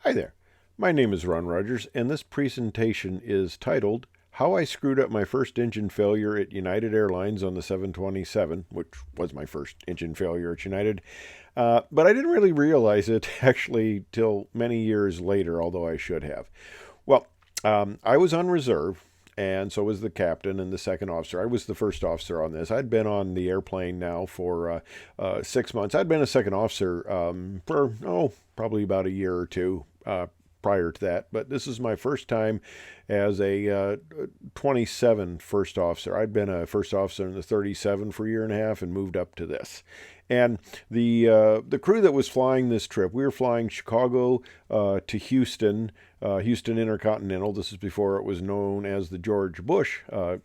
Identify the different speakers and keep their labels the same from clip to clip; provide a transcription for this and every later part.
Speaker 1: Hi there. My name is Ron Rogers, and this presentation is titled How I Screwed Up My First Engine Failure at United Airlines on the 727, which was my first engine failure at United. But I didn't really realize it actually till many years later, although I should have. Well, I was on reserve, and so was the captain and the second officer. I was the first officer on this. I'd been on the airplane now for 6 months. I'd been a second officer for, probably about a year or two prior to that. But this is my first time as a 27 first officer. I'd been a first officer in the 37 for a year and a half and moved up to this. And the crew that was flying this trip, we were flying Chicago to Houston, Houston Intercontinental. This is before it was known as the George Bush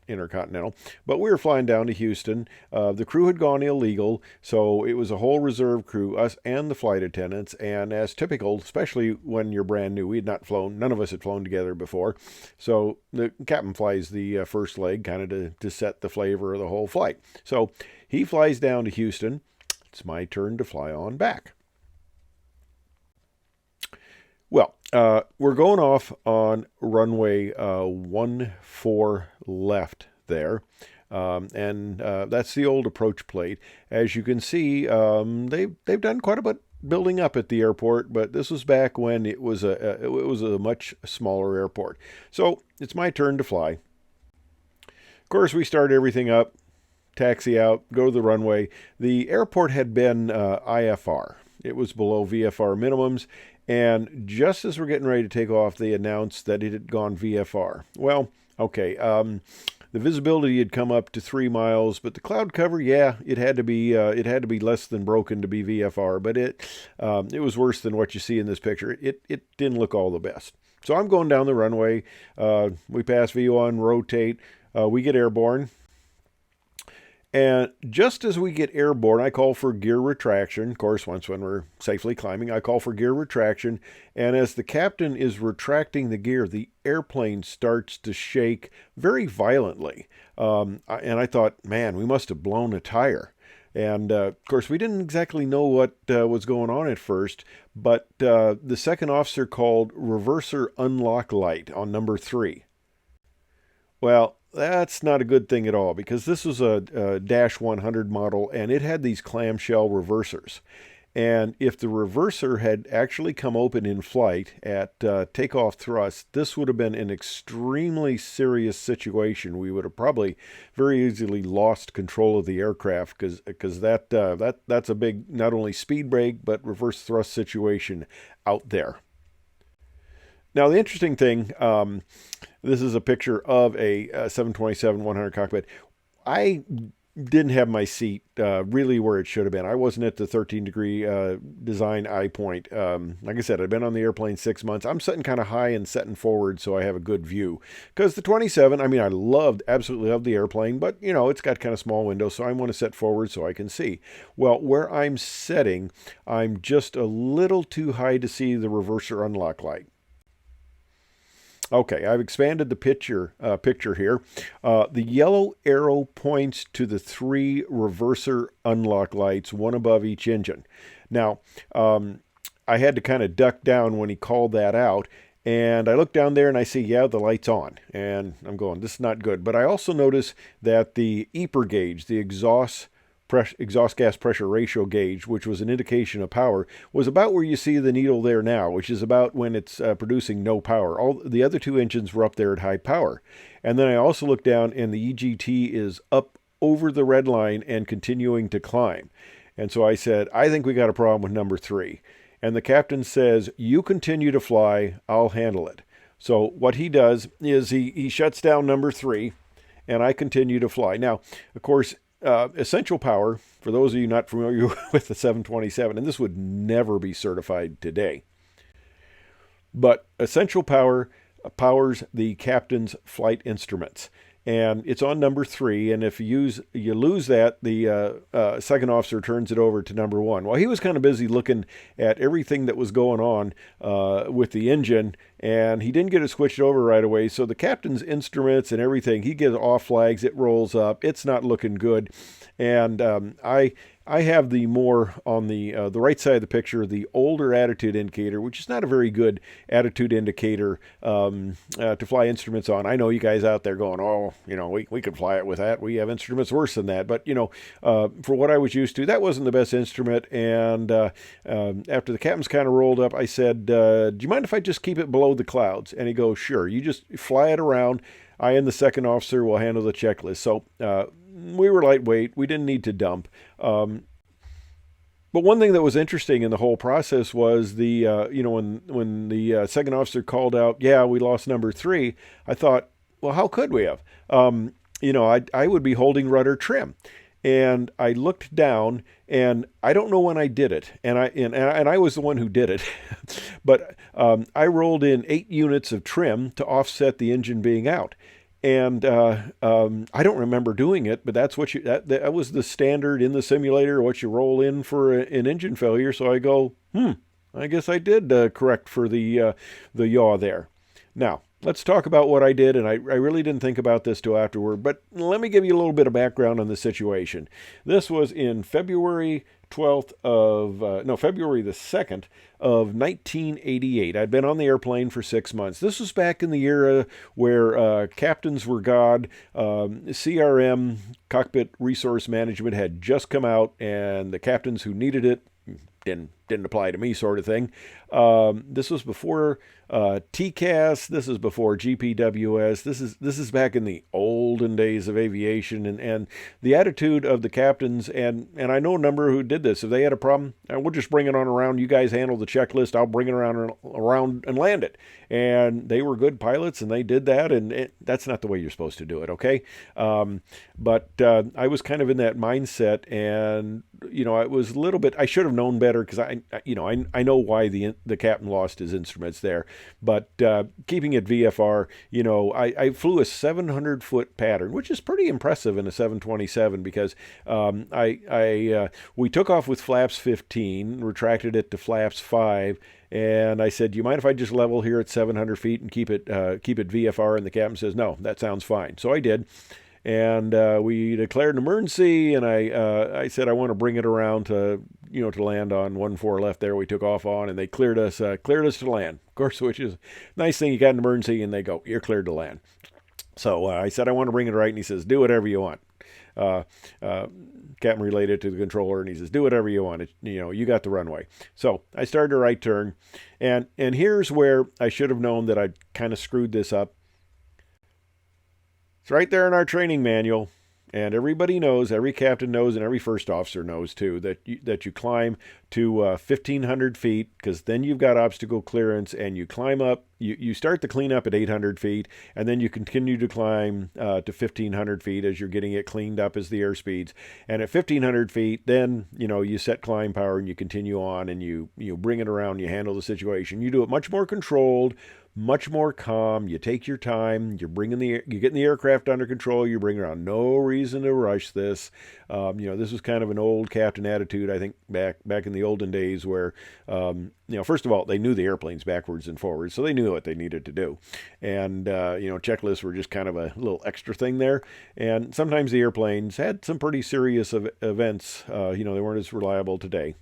Speaker 1: Intercontinental. But we were flying down to Houston. The crew had gone illegal, so it was a whole reserve crew, us and the flight attendants. And as typical, especially when you're brand new, we had not flown, none of us had flown together before. So the captain flies the first leg kind of to set the flavor of the whole flight. So he flies down to Houston. It's my turn to fly on back. Well, we're going off on runway 14 left there. And that's the old approach plate. As you can see, they've done quite a bit building up at the airport, but this was back when it was a much smaller airport. So it's my turn to fly. Of course, we start everything up, taxi out, go to the runway. The airport had been IFR. It was below VFR minimums, and just as we're getting ready to take off, they announced that it had gone VFR. Well, okay, the visibility had come up to 3 miles, but the cloud cover, yeah, it had to be less than broken to be VFR, but it was worse than what you see in this picture. It didn't look all the best. So I'm going down the runway. We pass V1, rotate. We get airborne. And just as we get airborne, I call for gear retraction. Of course, once when we're safely climbing, I call for gear retraction. And as the captain is retracting the gear, the airplane starts to shake very violently. And I thought, man, we must have blown a tire. And of course, we didn't exactly know what was going on at first, but the second officer called reverser unlock light on number 3. Well, that's not a good thing at all, because this was a Dash 100 model, and it had these clamshell reversers. And if the reverser had actually come open in flight at takeoff thrust, this would have been an extremely serious situation. We would have probably very easily lost control of the aircraft, because that's a big, not only speed brake, but reverse thrust situation out there. Now, the interesting thing, this is a picture of a 727-100 cockpit. I didn't have my seat really where it should have been. I wasn't at the 13-degree design eye point. Like I said, I've been on the airplane 6 months. I'm sitting kind of high and setting forward so I have a good view. Because the 27, I mean, I absolutely loved the airplane, but, you know, it's got kind of small windows, so I want to set forward so I can see. Well, where I'm setting, I'm just a little too high to see the reverser unlock light. Okay, I've expanded the picture here. The yellow arrow points to the 3 reverser unlock lights, one above each engine. Now, I had to kind of duck down when he called that out, and I look down there and I see, yeah, the light's on. And I'm going, this is not good. But I also notice that the EPR gauge, the exhaust gas pressure ratio gauge, which was an indication of power, was about where you see the needle there now, which is about when it's producing no power. All the other 2 engines were up there at high power. And then I also looked down, and the EGT is up over the red line and continuing to climb. And so I said, I think we got a problem with number 3. And the captain says, you continue to fly, I'll handle it. So what he does is he shuts down number 3, and I continue to fly. Now, of course, essential power, for those of you not familiar with the 727, and this would never be certified today, but essential power powers the captain's flight instruments. And it's on number 3, and if you lose that, the second officer turns it over to number 1. Well, he was kind of busy looking at everything that was going on with the engine and he didn't get it switched over right away. So the captain's instruments and everything, he gets off flags. It rolls up. It's not looking good, and I have the more on the right side of the picture, the older attitude indicator, which is not a very good attitude indicator to fly instruments on. I know you guys out there going, oh, we could fly it with that. We have instruments worse than that. But, for what I was used to, that wasn't the best instrument. And after the captain's kind of rolled up, I said, do you mind if I just keep it below the clouds? And he goes, sure, you just fly it around. I and the second officer will handle the checklist. So we were lightweight. We didn't need to dump. But one thing that was interesting in the whole process was when the second officer called out, yeah, we lost number 3. I thought, well, how could we have? I would be holding rudder trim. And I looked down, and I don't know when I did it, and I was the one who did it, but I rolled in 8 units of trim to offset the engine being out, and I don't remember doing it, but that's what that was the standard in the simulator, what you roll in for an engine failure. So I go, I guess I did correct for the yaw there. Now, let's talk about what I did, and I really didn't think about this till afterward, but let me give you a little bit of background on the situation. This was in February the 2nd of 1988. I'd been on the airplane for 6 months. This was back in the era where captains were God. CRM, Cockpit Resource Management, had just come out, and the captains who needed it didn't apply to me, sort of thing. This was before TCAS. This is before GPWS. This is back in the olden days of aviation, and the attitude of the captains, and I know a number who did this. If they had a problem, we'll just bring it on around. You guys handle the checklist. I'll bring it around and land it. And they were good pilots, and they did that. And that's not the way you're supposed to do it, okay? But I was kind of in that mindset, and it was a little bit. I should have known better, because I know why the captain lost his instruments there, but keeping it VFR, I flew a 700-foot pattern, which is pretty impressive in a 727, because we took off with flaps 15, retracted it to flaps 5, and I said, do you mind if I just level here at 700 feet and keep it VFR? And the captain says, no, that sounds fine. So I did. And we declared an emergency, and I said I want to bring it around to land on 1-4 left there. We took off on, and they cleared us to land. Of course, which is a nice thing. You got an emergency, and they go, you're cleared to land. So I said I want to bring it right, and he says, do whatever you want. Captain relayed it to the controller, and he says, do whatever you want. You got the runway. So I started a right turn, and here's where I should have known that I'd kind of screwed this up. It's right there in our training manual, and everybody knows, every captain knows, and every first officer knows too, that you climb to 1,500 feet, because then you've got obstacle clearance, and you climb up. You start the cleanup at 800 feet, and then you continue to climb to 1,500 feet as you're getting it cleaned up as the airspeeds. And at 1,500 feet, then you set climb power, and you continue on, and you bring it around. You handle the situation. You do it much more controlled, much more calm. You take your time. You're getting the aircraft under control. You're bringing around. No reason to rush this. This was kind of an old captain attitude, I think, back in the olden days, where first of all, they knew the airplanes backwards and forwards, so they knew what they needed to do. And checklists were just kind of a little extra thing there. And sometimes the airplanes had some pretty serious events. They weren't as reliable today.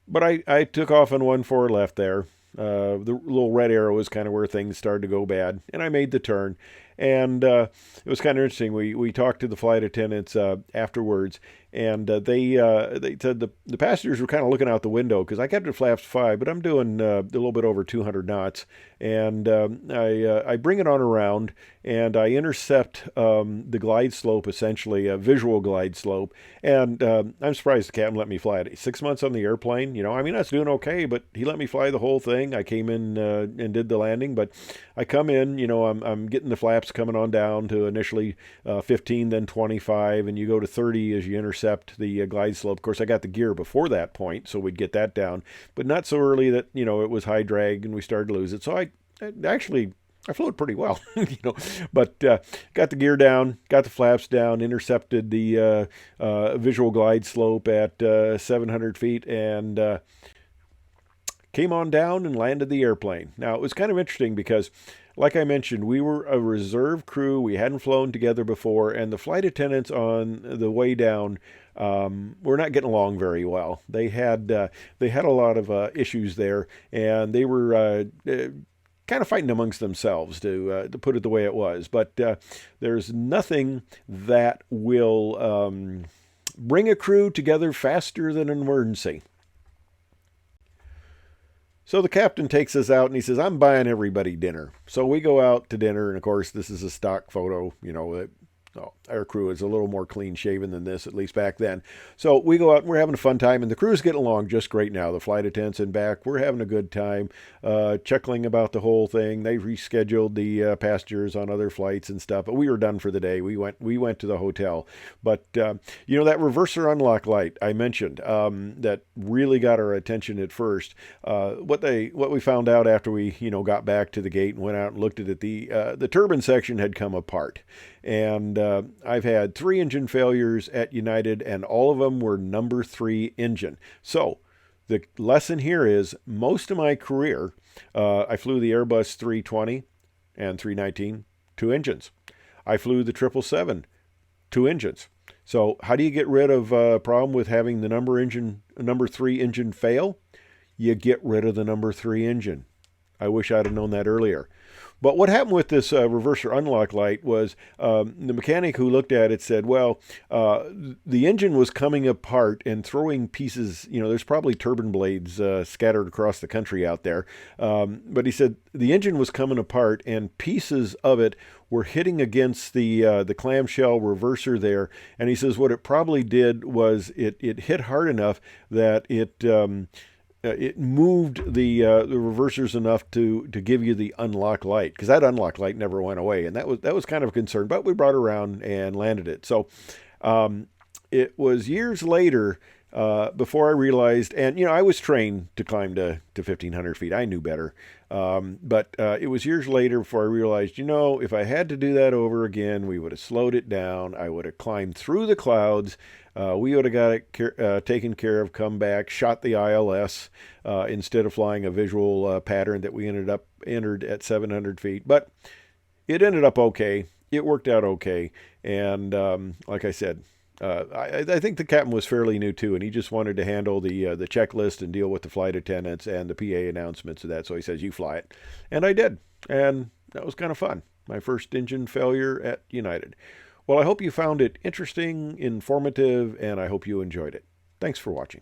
Speaker 1: But I took off on 1-4 left there. The little red arrow is kind of where things started to go bad, and I made the turn. And it was kind of interesting. We talked to the flight attendants afterwards, and they said the passengers were kind of looking out the window, because I kept it flaps 5, but I'm doing a little bit over 200 knots, and I bring it on around, and I intercept the glide slope, essentially a visual glide slope, and I'm surprised the captain let me fly it. 6 months on the airplane, that's doing okay, but he let me fly the whole thing. I came in and did the landing, but I come in, I'm getting the flaps coming on down to initially 15, then 25, and you go to 30 as you intercept the glide slope. Of course, I got the gear before that point, so we'd get that down, but not so early that, it was high drag and we started to lose it. So I flew it pretty well, but got the gear down, got the flaps down, intercepted the visual glide slope at 700 feet, and came on down and landed the airplane. Now, it was kind of interesting because, like I mentioned, we were a reserve crew. We hadn't flown together before, and the flight attendants on the way down were not getting along very well. They had a lot of issues there, and they were kind of fighting amongst themselves, to put it the way it was. But there's nothing that will bring a crew together faster than an emergency. So the captain takes us out and he says, "I'm buying everybody dinner." So we go out to dinner, and of course, this is a stock photo. Our crew is a little more clean shaven than this, at least back then. So we go out and we're having a fun time, and the crew's getting along just great now. The flight attendants in back, we're having a good time, chuckling about the whole thing. They rescheduled the passengers on other flights and stuff, but we were done for the day. We went to the hotel. But that reverser unlock light I mentioned, that really got our attention at first. What we found out after we got back to the gate and went out and looked at it, the turbine section had come apart. And I've had 3 engine failures at United, and all of them were number 3 engine. So the lesson here is, most of my career, I flew the Airbus 320 and 319, 2 engines. I flew the 777, 2 engines. So how do you get rid of a problem with having the number 3 engine fail? You get rid of the number 3 engine. I wish I'd have known that earlier. But what happened with this reverser unlock light was, the mechanic who looked at it said, well, the engine was coming apart and throwing pieces. There's probably turbine blades scattered across the country out there. But he said the engine was coming apart and pieces of it were hitting against the clamshell reverser there. And he says what it probably did was it hit hard enough that it moved the reversers enough to give you the unlock light, because that unlock light never went away, and that was kind of a concern. But we brought it around and landed it. So it was years later before I realized, and I was trained to climb to 1,500 feet. I knew better, but it was years later before I realized, if I had to do that over again, we would have slowed it down. I would have climbed through the clouds. We would have got it taken care of, come back, shot the ILS instead of flying a visual pattern that we entered at 700 feet. But it ended up okay. It worked out okay. And like I said, I think the captain was fairly new too, and he just wanted to handle the checklist and deal with the flight attendants and the PA announcements of that. So he says, "You fly it," and I did, and that was kind of fun. My first engine failure at United. Well, I hope you found it interesting, informative, and I hope you enjoyed it. Thanks for watching.